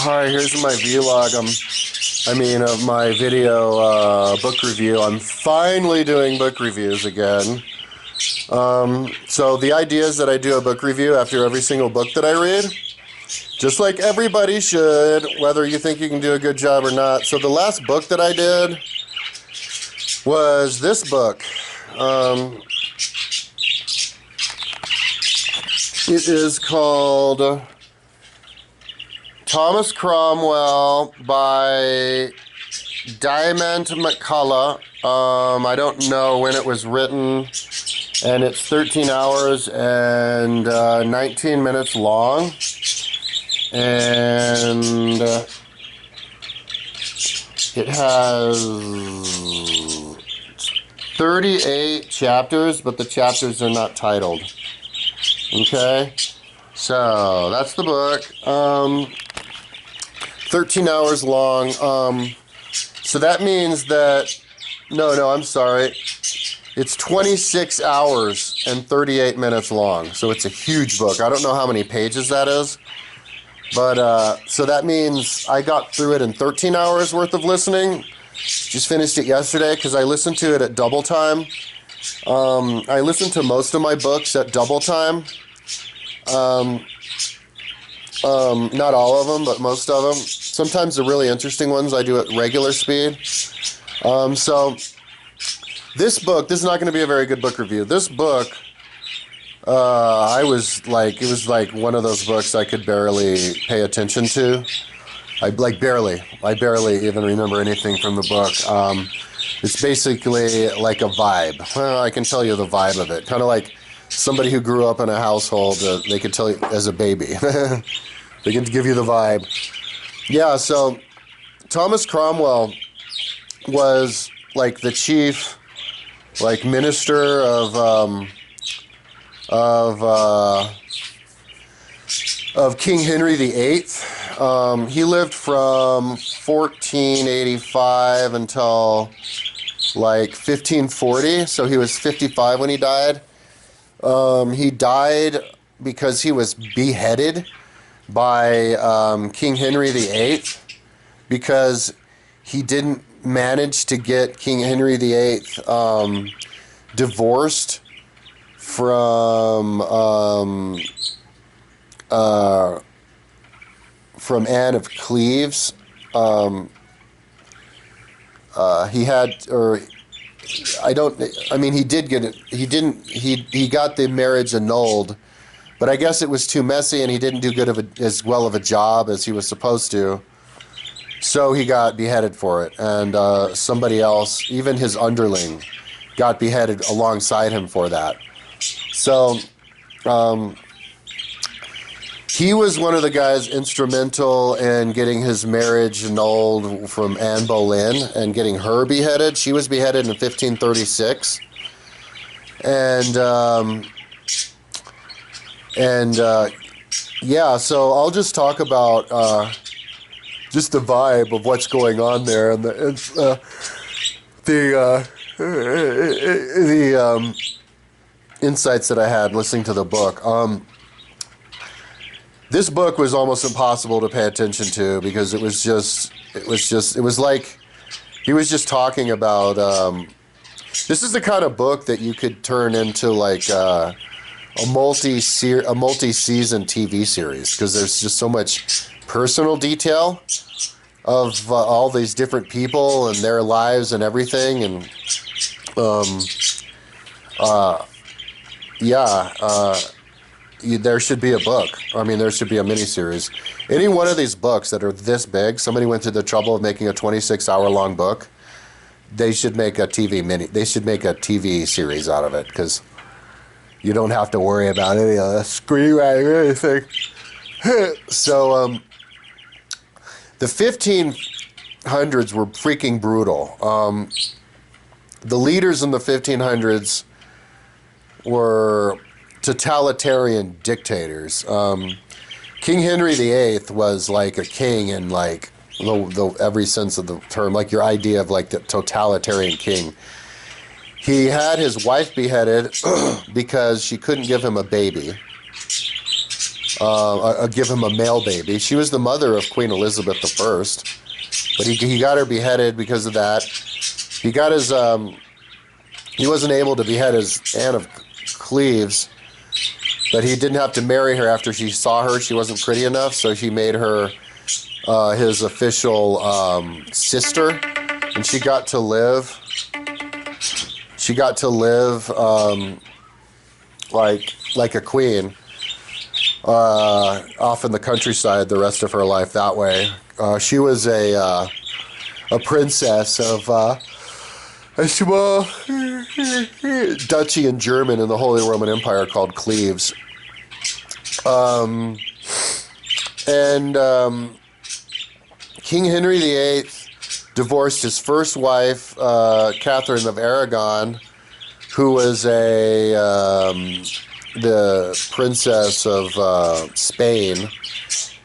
hi, here's my vlog. Of my video book review. I'm finally doing book reviews again. So the idea is that I do a book review after every single book that I read. Just like everybody should, whether you think you can do a good job or not. So the last book that I did was this book. It is called Thomas Cromwell by Diarmaid MacCulloch. I don't know when it was written, and it's 13 hours and 19 minutes long. And it has 38 chapters, but the chapters are not titled. Okay, so that's the book. 13 hours long. So that means that, no, I'm sorry. It's 26 hours and 38 minutes long. So it's a huge book. I don't know how many pages that is. But, so that means I got through it in 13 hours worth of listening. Just finished it yesterday because I listened to it at double time. I listen to most of my books at double time. Not all of them, but most of them. Sometimes the really interesting ones I do at regular speed. So this book, this is not going to be a very good book review. This book, it was like one of those books I could barely pay attention to. I barely even remember anything from the book. It's basically like a vibe. Well, I can tell you the vibe of it. Kind of like somebody who grew up in a household, they could tell you as a baby. They can give you the vibe. Yeah, so Thomas Cromwell was like the chief, like minister of King Henry VIII. He lived from 1485 until like 1540, so he was 55 when he died. He died because he was beheaded by King Henry VIII because he didn't manage to get King Henry VIII divorced from Anne of Cleves. He did get it. He got the marriage annulled, but I guess it was too messy and he didn't do as well of a job as he was supposed to. So he got beheaded for it, and somebody else, even his underling, got beheaded alongside him for that. So he was one of the guys instrumental in getting his marriage annulled from Anne Boleyn and getting her beheaded. She was beheaded in 1536. Yeah, so I'll just talk about just the vibe of what's going on there and the insights that I had listening to the book. This book was almost impossible to pay attention to because it was like he was just talking about, this is the kind of book that you could turn into like a multi-season TV series because there's just so much personal detail of all these different people and their lives and everything. And there should be a book. There should be a miniseries. Any one of these books that are this big, somebody went through the trouble of making a 26-hour-long book. They should make a TV series out of it because you don't have to worry about any of the screenwriting or anything. So, the 1500s were freaking brutal. The leaders in the 1500s were totalitarian dictators. King Henry VIII was like a king in like the every sense of the term, like your idea of like the totalitarian king. He had his wife beheaded because she couldn't give him a baby. give him a male baby. She was the mother of Queen Elizabeth I, but he got her beheaded because of that. He got his he wasn't able to behead his Anne of Cleves, but he didn't have to marry her after she saw her. She wasn't pretty enough, so he made her his official sister, and she got to live. She got to live like a queen off in the countryside the rest of her life that way. She was a princess of a small duchy in German in the Holy Roman Empire called Cleves. King Henry VIII divorced his first wife, Catherine of Aragon, who was the princess of Spain,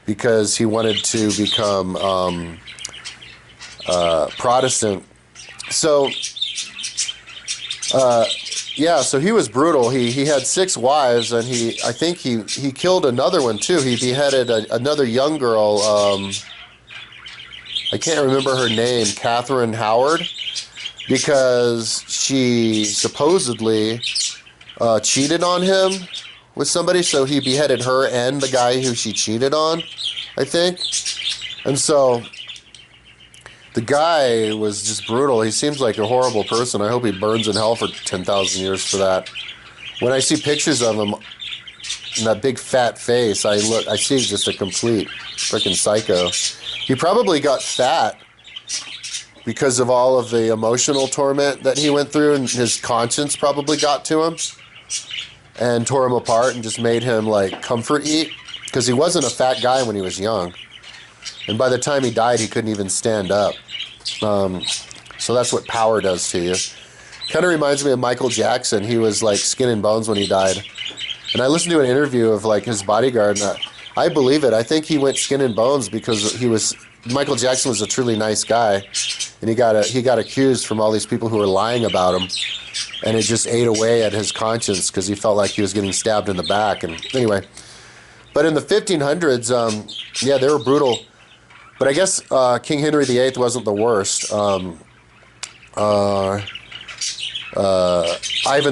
because he wanted to become Protestant. So, so he was brutal. He had 6 wives, and I think he killed another one too. He beheaded another young girl. I can't remember her name, Catherine Howard, because she supposedly cheated on him with somebody. So he beheaded her and the guy who she cheated on, I think. And so the guy was just brutal. He seems like a horrible person. I hope he burns in hell for 10,000 years for that. When I see pictures of him and that big fat face, I see just a complete freaking psycho. He probably got fat because of all of the emotional torment that he went through, and his conscience probably got to him and tore him apart and just made him like comfort eat, because he wasn't a fat guy when he was young. And by the time he died, he couldn't even stand up. So that's what power does to you. Kind of reminds me of Michael Jackson. He was like skin and bones when he died. And I listened to an interview of like his bodyguard, and I believe it. I think he went skin and bones because Michael Jackson was a truly nice guy, and he got accused from all these people who were lying about him, and it just ate away at his conscience because he felt like he was getting stabbed in the back. And anyway, but in the 1500s, they were brutal. But I guess King Henry VIII wasn't the worst. Ivan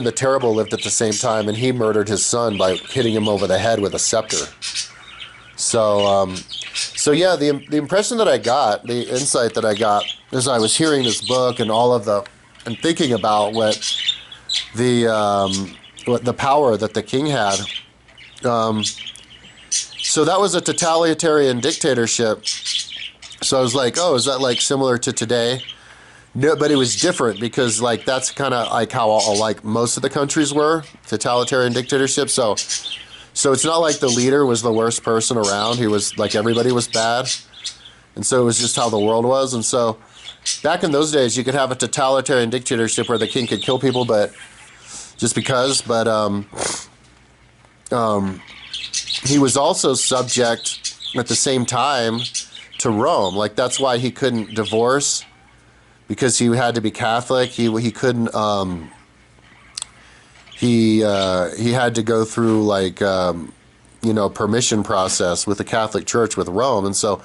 the Terrible lived at the same time, and he murdered his son by hitting him over the head with a scepter. So the impression that I got, the insight that I got, as I was hearing this book and and thinking about what the power that the king had. So that was a totalitarian dictatorship. So I was like, oh, is that like similar to today? No, but it was different because like that's kind of like how like most of the countries were, totalitarian dictatorship. So it's not like the leader was the worst person around. He was like, everybody was bad. And so it was just how the world was. And so back in those days, you could have a totalitarian dictatorship where the king could kill people, but just because. But he was also subject at the same time to Rome. Like that's why he couldn't divorce, because he had to be Catholic. He couldn't. He had to go through like permission process with the Catholic Church with Rome, and so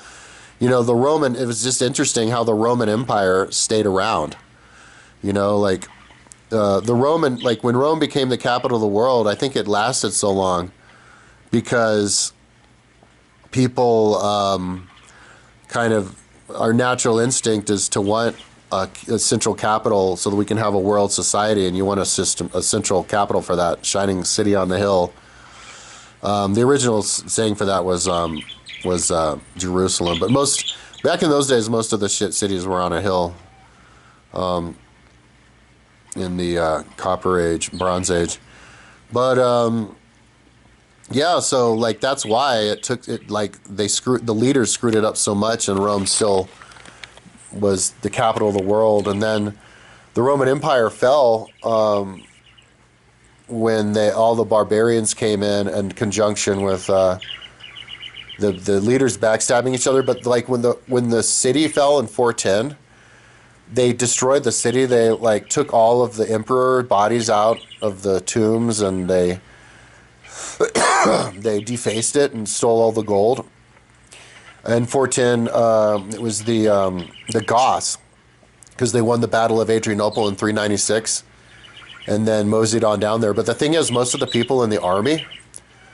the Roman. It was just interesting how the Roman Empire stayed around. The Roman, like when Rome became the capital of the world, I think it lasted so long because people kind of, our natural instinct is to want a central capital so that we can have a world society, and you want a central capital for that, shining city on the hill. The original saying for that was Jerusalem, but back in those days, most of the cities were on a hill. In the Copper Age, Bronze Age, but so like that's why it took it. Like the leaders screwed it up so much, and Rome still was the capital of the world. And then the Roman Empire fell when all the barbarians came in conjunction with the leaders backstabbing each other. But like when the city fell in 410, they destroyed the city. They like took all of the emperor bodies out of the tombs, and they They defaced it and stole all the gold. In 410, it was the Goths, because they won the Battle of Adrianople in 396, and then moseyed on down there. But the thing is, most of the people in the army,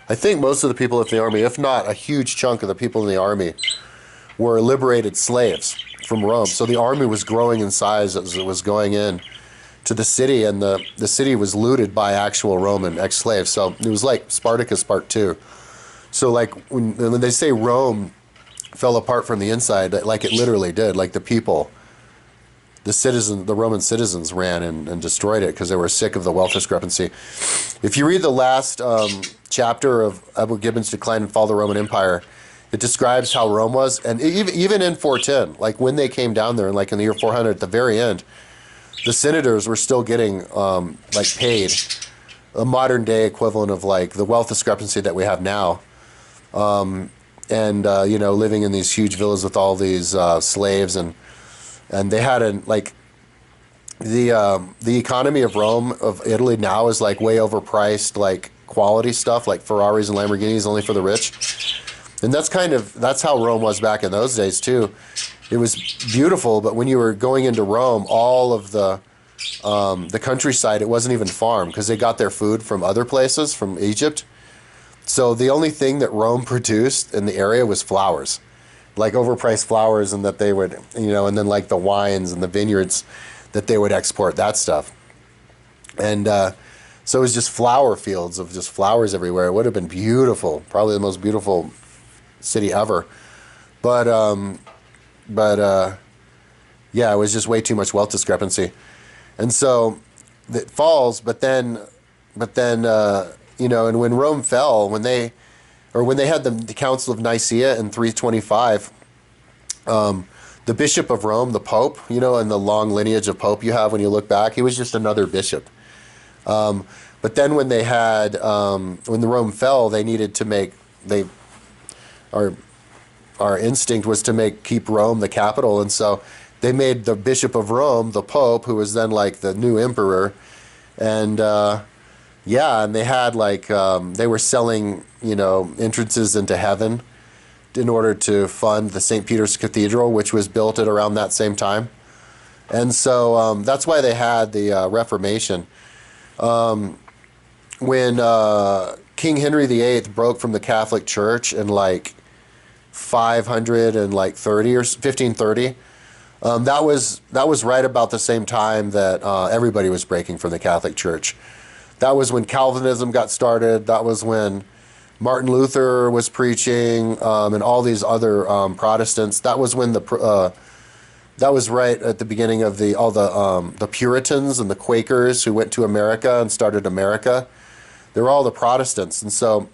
I think most of the people in the army, if not a huge chunk of the people in the army, were liberated slaves from Rome. So the army was growing in size as it was going in to the city, and the city was looted by actual Roman ex-slaves. So it was like Spartacus Part 2. So like when they say Rome fell apart from the inside, like it literally did, like the people, the Roman citizens ran and destroyed it because they were sick of the wealth discrepancy. If you read the last chapter of Edward Gibbon's Decline and Fall of the Roman Empire, it describes how Rome was, and even in 410, like when they came down there, and like in the year 400, at the very end, the senators were still getting like paid a modern day equivalent of like the wealth discrepancy that we have now, and you know, living in these huge villas with all these slaves, and they had the economy of Rome, of Italy now, is like way overpriced, like quality stuff like Ferraris and Lamborghinis only for the rich. And that's how Rome was back in those days too. It was beautiful, but when you were going into Rome, all of the countryside, it wasn't even farmed because they got their food from other places, from Egypt. So the only thing that Rome produced in the area was flowers, like overpriced flowers, and that they would, you know, and then like the wines and the vineyards that they would export that stuff. And so it was just flower fields of just flowers everywhere. It would have been beautiful, probably the most beautiful city ever. But yeah, it was just way too much wealth discrepancy. And so it falls, but then you know, and when Rome fell, when they had the Council of Nicaea in 325, the Bishop of Rome, the Pope, you know, and the long lineage of Pope you have when you look back, he was just another bishop. But then when they had, when the Rome fell, they needed to our instinct was to keep Rome the capital, and so they made the Bishop of Rome the Pope, who was then like the new emperor, and yeah, and they had like they were selling, you know, entrances into heaven in order to fund the St. Peter's Cathedral, which was built at around that same time, and so that's why they had the Reformation. When King Henry VIII broke from the Catholic Church in like 530 or 1530, that was right about the same time that everybody was breaking from the Catholic Church. That was when Calvinism got started. That was when Martin Luther was preaching, and all these other Protestants. That was when that was right at the beginning of all the Puritans and the Quakers who went to America and started America. They were all the Protestants, and so,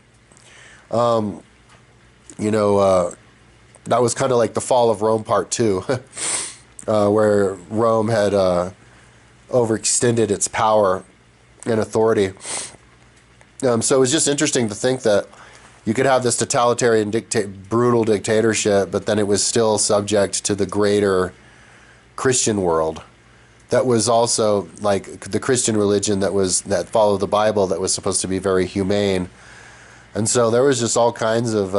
you know, that was kind of like the fall of Rome Part 2, where Rome had overextended its power and authority. So it was just interesting to think that you could have this totalitarian, brutal dictatorship, but then it was still subject to the greater Christian world. That was also like the Christian religion that followed the Bible, that was supposed to be very humane. And so there was just all kinds of,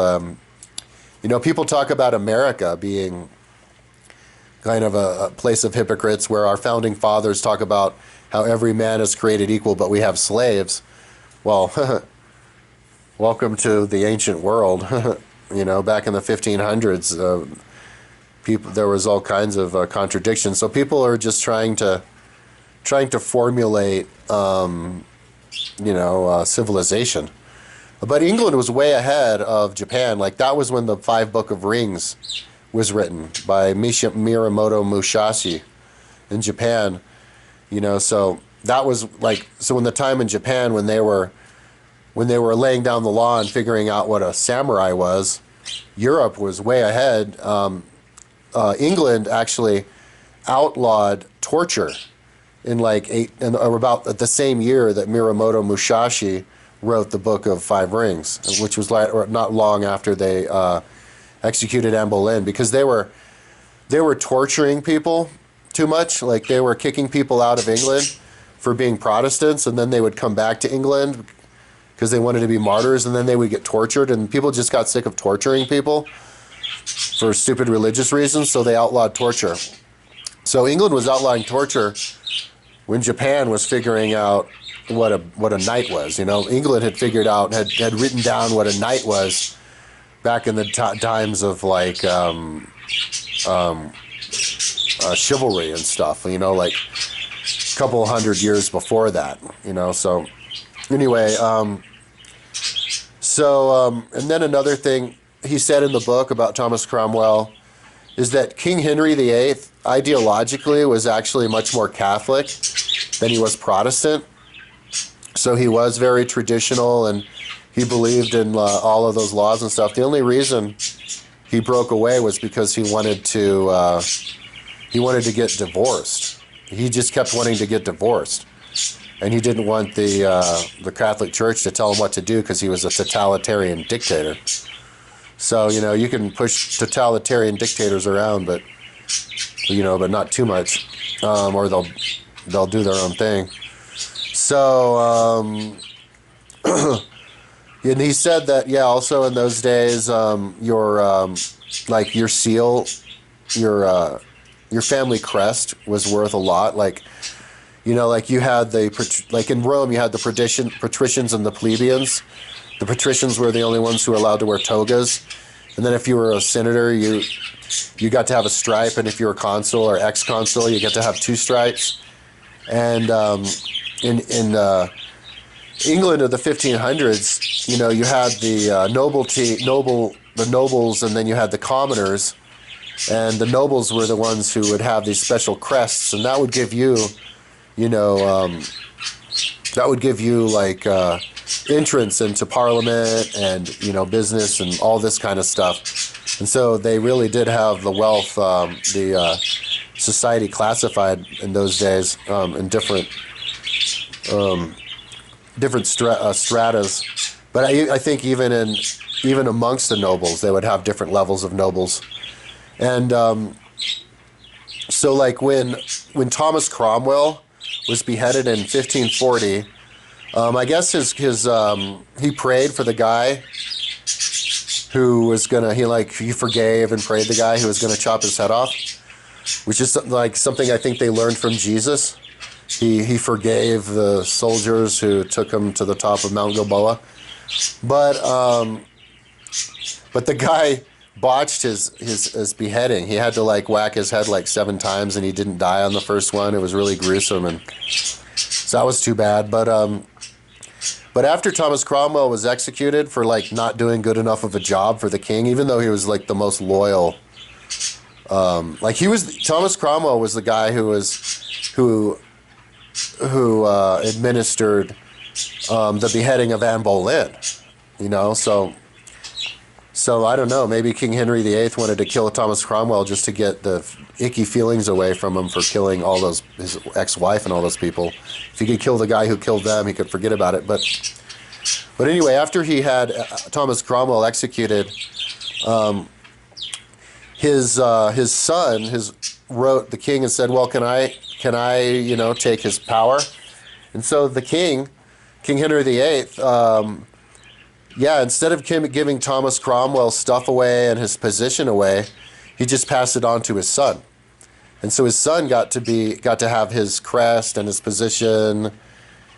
you know, people talk about America being kind of a place of hypocrites, where our founding fathers talk about how every man is created equal, but we have slaves. Well, welcome to the ancient world. You know, back in the 1500s, there was all kinds of contradictions. So people are just trying to formulate, you know, civilization. But England was way ahead of Japan. Like that was when the 5 Book of Rings was written by Miyamoto Musashi in Japan. You know, so that was like, so in the time in Japan when they were laying down the law and figuring out what a samurai was, Europe was way ahead. England actually outlawed torture in like about the same year that Miyamoto Musashi wrote the Book of 5 Rings, which was not long after they executed Anne Boleyn, because they were torturing people too much. Like they were kicking people out of England for being Protestants, and then they would come back to England because they wanted to be martyrs, and then they would get tortured, and people just got sick of torturing people for stupid religious reasons, so they outlawed torture. So England was outlawing torture when Japan was figuring out what a knight was. You know, England had figured out, had written down what a knight was back in the times of like chivalry and stuff. You know, like a couple hundred years before that. You know, so anyway, and then another thing he said in the book about Thomas Cromwell is that King Henry VIII ideologically was actually much more Catholic than he was Protestant. So he was very traditional, and he believed in all of those laws and stuff. The only reason he broke away was because he wanted to get divorced. He just kept wanting to get divorced, and he didn't want the Catholic Church to tell him what to do because he was a totalitarian dictator. So, you know, you can push totalitarian dictators around, but not too much, or they'll do their own thing. So, and he said that, yeah, also in those days, your seal, your family crest was worth a lot. Like, you know, like you had like in Rome, you had the patricians and the plebeians. The patricians were the only ones who were allowed to wear togas. And then if you were a senator, you got to have a stripe. And if you were consul or ex-consul, you get to have 2 stripes. And in England of the 1500s, you know, you had the nobles, and then you had the commoners. And the nobles were the ones who would have these special crests. And that would give you, like entrance into parliament and, you know, business and all this kind of stuff. And so they really did have the wealth, the society classified in those days in different stratas. But I think even amongst the nobles, they would have different levels of nobles. And so like when Thomas Cromwell was beheaded in 1540, I guess he prayed for the guy who was he forgave and prayed the guy who was gonna chop his head off, which is something I think they learned from Jesus. He forgave the soldiers who took him to the top of Mount Gilboa, but the guy botched his beheading. He had to like whack his head like 7 times, and he didn't die on the first one. It was really gruesome, and so that was too bad. But after Thomas Cromwell was executed for like not doing good enough of a job for the king, even though he was like the most loyal, Thomas Cromwell was the guy who administered the beheading of Anne Boleyn, you know. So I don't know. Maybe King Henry VIII wanted to kill Thomas Cromwell just to get the icky feelings away from him for killing his ex-wife and all those people. If he could kill the guy who killed them, he could forget about it. But anyway, after he had Thomas Cromwell executed, his son wrote the king and said, "Well, can I take his power?" And so the King Henry VIII. Instead of giving Thomas Cromwell stuff away and his position away, he just passed it on to his son. And so his son got to have his crest and his position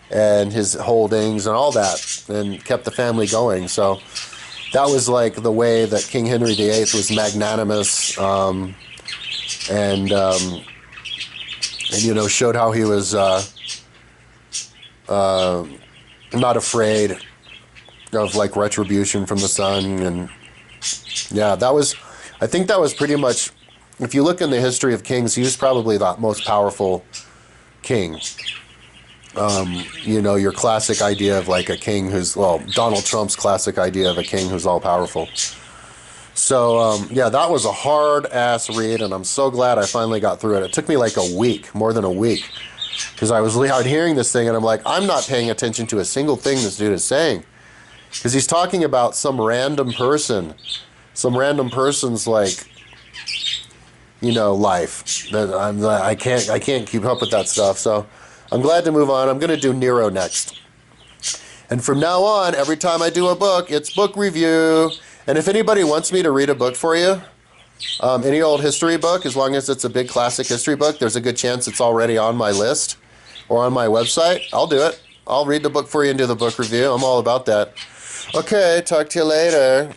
and his holdings and all that, and kept the family going. So that was like the way that King Henry VIII was magnanimous, and showed how he was not afraid of like retribution from the son. And I think that was pretty much, if you look in the history of kings, he was probably the most powerful king. Your classic idea of like a king Donald Trump's classic idea of a king who's all powerful. So that was a hard ass read, and I'm so glad I finally got through it. It took me like more than a week, because I was out hearing this thing and I'm like, I'm not paying attention to a single thing this dude is saying. Because he's talking about some random person's like, life. That I can't keep up with that stuff. So I'm glad to move on. I'm going to do Nero next. And from now on, every time I do a book, it's book review. And if anybody wants me to read a book for you, any old history book, as long as it's a big classic history book, there's a good chance it's already on my list or on my website. I'll do it. I'll read the book for you and do the book review. I'm all about that. Okay, talk to you later.